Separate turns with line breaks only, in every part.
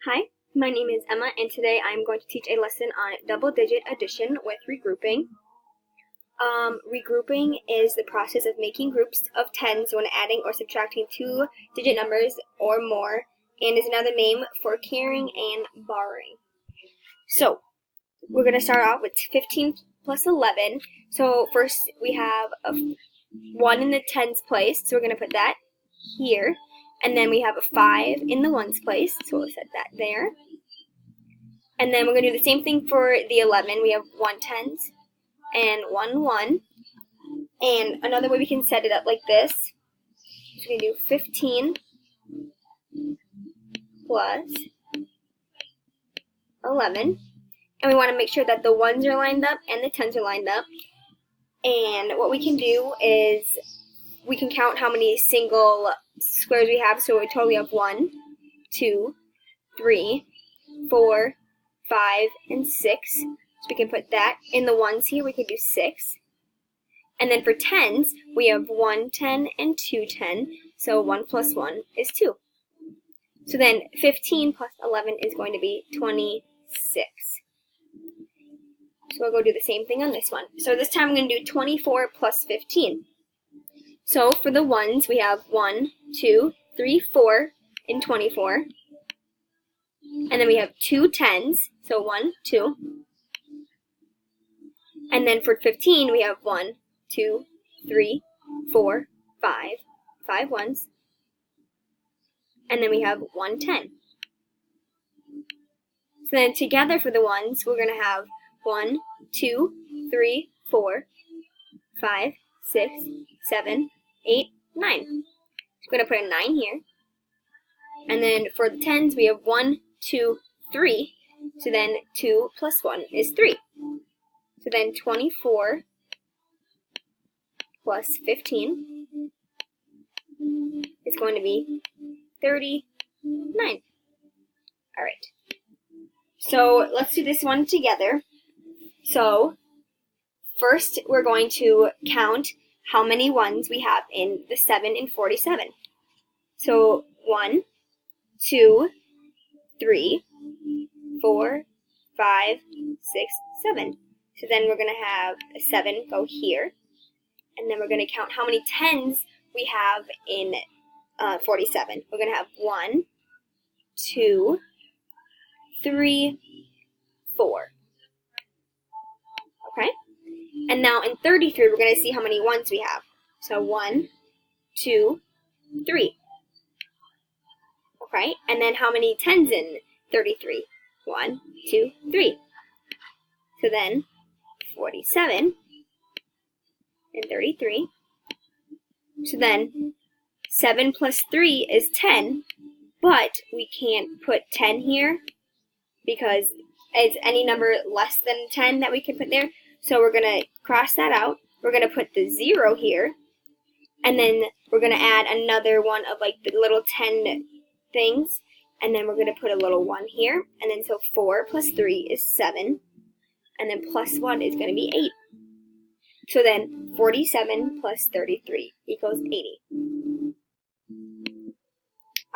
Hi, my name is Emma, and today I'm going to teach a lesson on double-digit addition with regrouping. Regrouping is the process of making groups of tens when adding or subtracting two-digit numbers or more, and is another name for carrying and borrowing. So, we're going to start off with 15 plus 11. So first we have a 1 in the tens place, so we're going to put that here. And then we have a 5 in the ones place, so we'll set that there. And then we're going to do the same thing for the 11. We have 1 tens and 1 1. And another way we can set it up like this is we can do 15 plus 11. And we want to make sure that the ones are lined up and the tens are lined up. And what we can do is we can count how many single squares we have. So we totally have 1, 2, 3, 4, 5, and 6. So we can put that in the ones here. We can do 6. And then for tens, we have 1 10 and 2 10. So 1 plus 1 is 2. So then 15 plus 11 is going to be 26. So we'll go do the same thing on this one. So this time I'm going to do 24 plus 15. So for the ones, we have 1, 2, 3, 4 in 24. And then we have 2 tens, so 1, 2. And then for 15, we have 1, 2, 3, 4, 5, 5 ones. And then we have 1 10. So then together for the ones, we're going to have 1, 2, 3, 4, 5, 6, 7, 8, 9. So we're going to put a 9 here. And then for the tens, we have 1, 2, 3. So then 2 plus 1 is 3. So then 24 plus 15 is going to be 39. All right. So let's do this one together. So first we're going to count how many ones we have in the 7 and 47. So 1, 2, 3, 4, 5, 6, 7. So then we're going to have a 7 go here. And then we're going to count how many tens we have in 47. We're going to have 1, 2, 3, 4. Okay? And now in 33, we're going to see how many ones we have. So 1, 2, 3. Okay? And then how many tens in 33? 1, 2, 3. So then 47 and 33. So then 7 plus 3 is 10, but we can't put 10 here because it's any number less than 10 that we can put there. So we're going to cross that out. We're going to put the 0 here. And then we're going to add another one of like the little 10 things. And then we're going to put a little 1 here. And then so 4 plus 3 is 7. And then plus 1 is going to be 8. So then 47 plus 33 equals 80.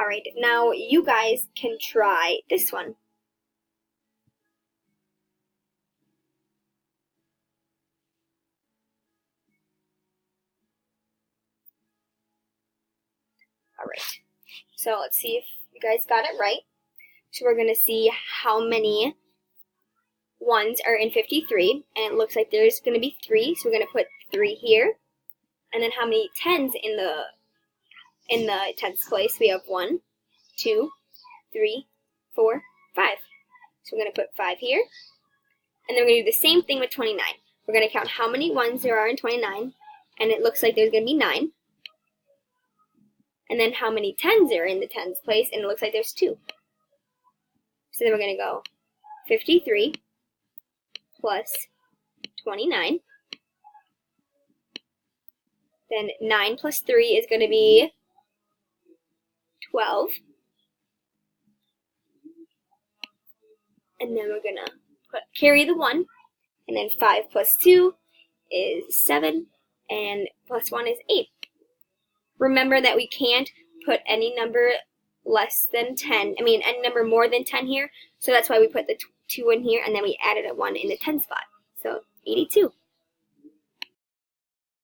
All right, now you guys can try this one. All right, so let's see if you guys got it right. So we're going to see how many ones are in 53, and it looks like there's going to be 3, so we're going to put 3 here. And then how many tens in the tens place? We have 1, 2, 3, 4, 5. So we're going to put 5 here. And then we're going to do the same thing with 29. We're going to count how many ones there are in 29, and it looks like there's going to be 9. And then how many tens are in the tens place, and it looks like there's 2. So then we're going to go 53 plus 29. Then 9 plus 3 is going to be 12. And then we're going to carry the 1. And then 5 plus 2 is 7. And plus 1 is 8. Remember that we can't put any number less than 10. I mean, any number more than 10 here. So that's why we put the 2 in here, and then we added a 1 in the 10 spot. So 82.